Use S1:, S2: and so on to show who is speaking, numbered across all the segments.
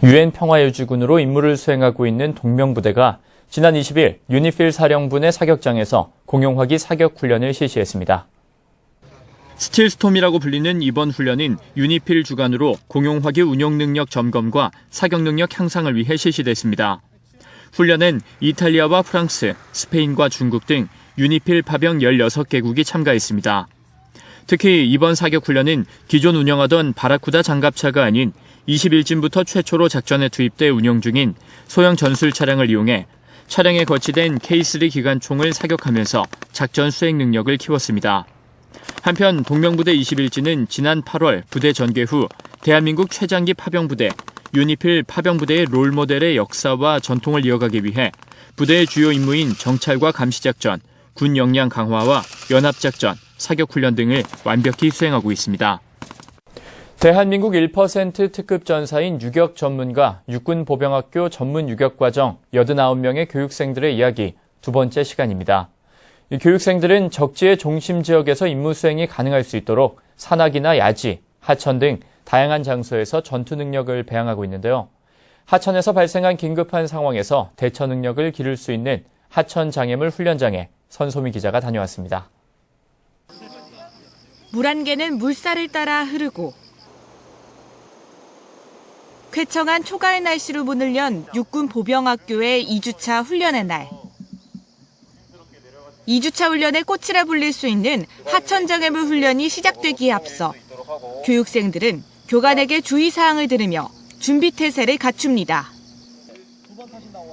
S1: 유엔 평화유지군으로 임무를 수행하고 있는 동명부대가 지난 20일 유니필 사령부내 사격장에서 공용화기 사격 훈련을 실시했습니다. 스틸스톰이라고 불리는 이번 훈련은 유니필 주관으로 공용화기 운용 능력 점검과 사격 능력 향상을 위해 실시됐습니다. 훈련엔 이탈리아와 프랑스, 스페인과 중국 등 유니필 파병 16개국이 참가했습니다. 특히 이번 사격 훈련은 기존 운영하던 바라쿠다 장갑차가 아닌 20일쯤부터 최초로 작전에 투입돼 운영 중인 소형 전술 차량을 이용해 차량에 거치된 K3 기관총을 사격하면서 작전 수행 능력을 키웠습니다. 한편 동명부대 21지는 지난 8월 부대 전개 후 대한민국 최장기 파병부대 유니필 파병부대의 롤모델의 역사와 전통을 이어가기 위해 부대의 주요 임무인 정찰과 감시작전, 군 역량 강화와 연합작전, 사격훈련 등을 완벽히 수행하고 있습니다. 대한민국 1% 특급 전사인 유격 전문가 육군보병학교 전문 유격과정 89명의 교육생들의 이야기 두 번째 시간입니다. 이 교육생들은 적지의 중심 지역에서 임무 수행이 가능할 수 있도록 산악이나 야지, 하천 등 다양한 장소에서 전투 능력을 배양하고 있는데요. 하천에서 발생한 긴급한 상황에서 대처 능력을 기를 수 있는 하천 장애물 훈련장에 선소미 기자가 다녀왔습니다.
S2: 물안개는 물살을 따라 흐르고 쾌청한 초가을 날씨로 문을 연 육군보병학교의 2주차 훈련의 날. 2주차 훈련의 꽃이라 불릴 수 있는 하천장애물 훈련이 시작되기에 앞서 교육생들은 교관에게 주의사항을 들으며 준비태세를 갖춥니다.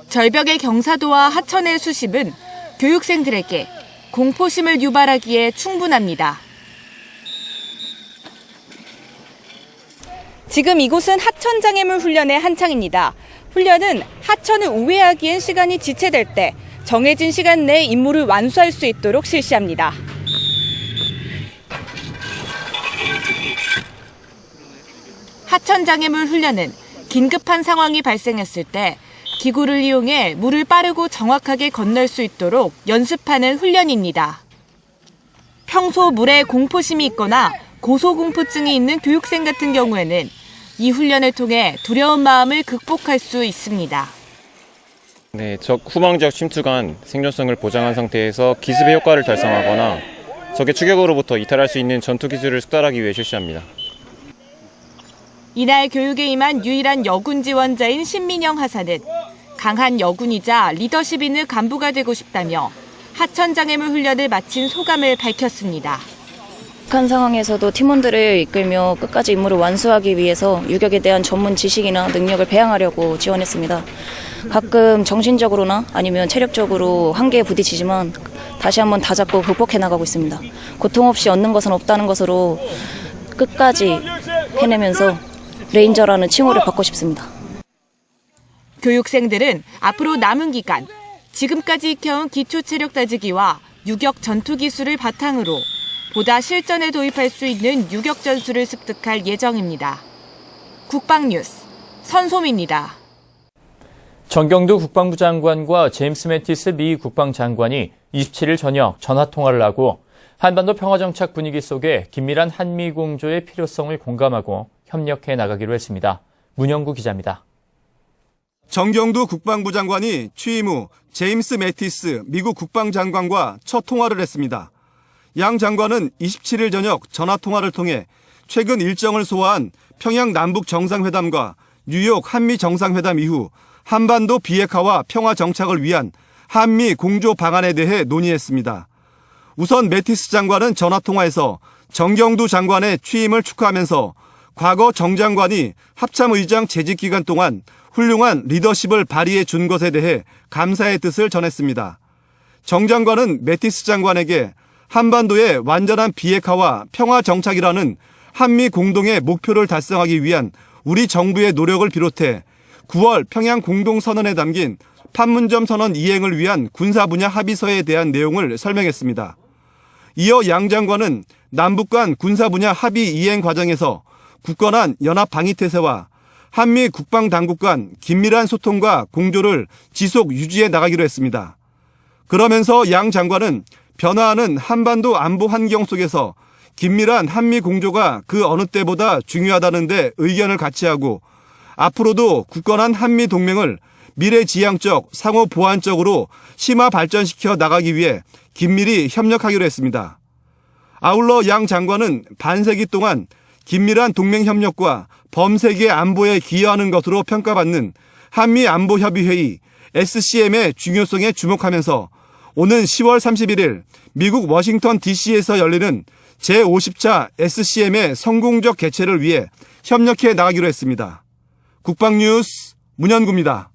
S2: 절벽의 경사도와 하천의 수심은 교육생들에게 공포심을 유발하기에 충분합니다. 지금 이곳은 하천장애물 훈련의 한창입니다. 훈련은 하천을 우회하기엔 시간이 지체될 때 정해진 시간 내에 임무를 완수할 수 있도록 실시합니다. 하천장애물 훈련은 긴급한 상황이 발생했을 때 기구를 이용해 물을 빠르고 정확하게 건널 수 있도록 연습하는 훈련입니다. 평소 물에 공포심이 있거나 고소공포증이 있는 교육생 같은 경우에는 이 훈련을 통해 두려운 마음을 극복할 수 있습니다.
S3: 적 후방지역 침투간 생존성을 보장한 상태에서 기습의 효과를 달성하거나 적의 추격으로부터 이탈할 수 있는 전투 기술을 숙달하기 위해 실시합니다.
S2: 이날 교육에 임한 유일한 여군 지원자인 신민영 하사는 강한 여군이자 리더십 있는 간부가 되고 싶다며 하천장애물 훈련을 마친 소감을 밝혔습니다.
S4: 극한 상황에서도 팀원들을 이끌며 끝까지 임무를 완수하기 위해서 유격에 대한 전문 지식이나 능력을 배양하려고 지원했습니다. 가끔 정신적으로나 아니면 체력적으로 한계에 부딪히지만 다시 한번 다잡고 극복해 나가고 있습니다. 고통 없이 얻는 것은 없다는 것으로 끝까지 해내면서 레인저라는 칭호를 받고 싶습니다.
S2: 교육생들은 앞으로 남은 기간 지금까지 익혀온 기초체력 다지기와 유격 전투 기술을 바탕으로 보다 실전에 도입할 수 있는 유격 전술을 습득할 예정입니다. 국방뉴스 선소미입니다.
S1: 정경두 국방부 장관과 제임스 매티스 미 국방장관이 27일 저녁 전화통화를 하고 한반도 평화정착 분위기 속에 긴밀한 한미 공조의 필요성을 공감하고 협력해 나가기로 했습니다. 문영구 기자입니다.
S5: 정경두 국방부 장관이 취임 후 제임스 매티스 미국 국방장관과 첫 통화를 했습니다. 양 장관은 27일 저녁 전화통화를 통해 최근 일정을 소화한 평양 남북 정상회담과 뉴욕 한미 정상회담 이후 한반도 비핵화와 평화 정착을 위한 한미 공조 방안에 대해 논의했습니다. 우선 매티스 장관은 전화통화에서 정경두 장관의 취임을 축하하면서 과거 정 장관이 합참의장 재직 기간 동안 훌륭한 리더십을 발휘해 준 것에 대해 감사의 뜻을 전했습니다. 정 장관은 매티스 장관에게 한반도의 완전한 비핵화와 평화 정착이라는 한미 공동의 목표를 달성하기 위한 우리 정부의 노력을 비롯해 9월 평양 공동선언에 담긴 판문점 선언 이행을 위한 군사 분야 합의서에 대한 내용을 설명했습니다. 이어 양 장관은 남북 간 군사 분야 합의 이행 과정에서 굳건한 연합 방위태세와 한미 국방당국 간 긴밀한 소통과 공조를 지속 유지해 나가기로 했습니다. 그러면서 양 장관은 변화하는 한반도 안보 환경 속에서 긴밀한 한미 공조가 그 어느 때보다 중요하다는 데 의견을 같이 하고 앞으로도 굳건한 한미 동맹을 미래지향적, 상호 보완적으로 심화 발전시켜 나가기 위해 긴밀히 협력하기로 했습니다. 아울러 양 장관은 반세기 동안 긴밀한 동맹 협력과 범세계 안보에 기여하는 것으로 평가받는 한미안보협의회의 SCM의 중요성에 주목하면서 오는 10월 31일 미국 워싱턴 DC에서 열리는 제50차 SCM의 성공적 개최를 위해 협력해 나가기로 했습니다. 국방뉴스 문현구입니다.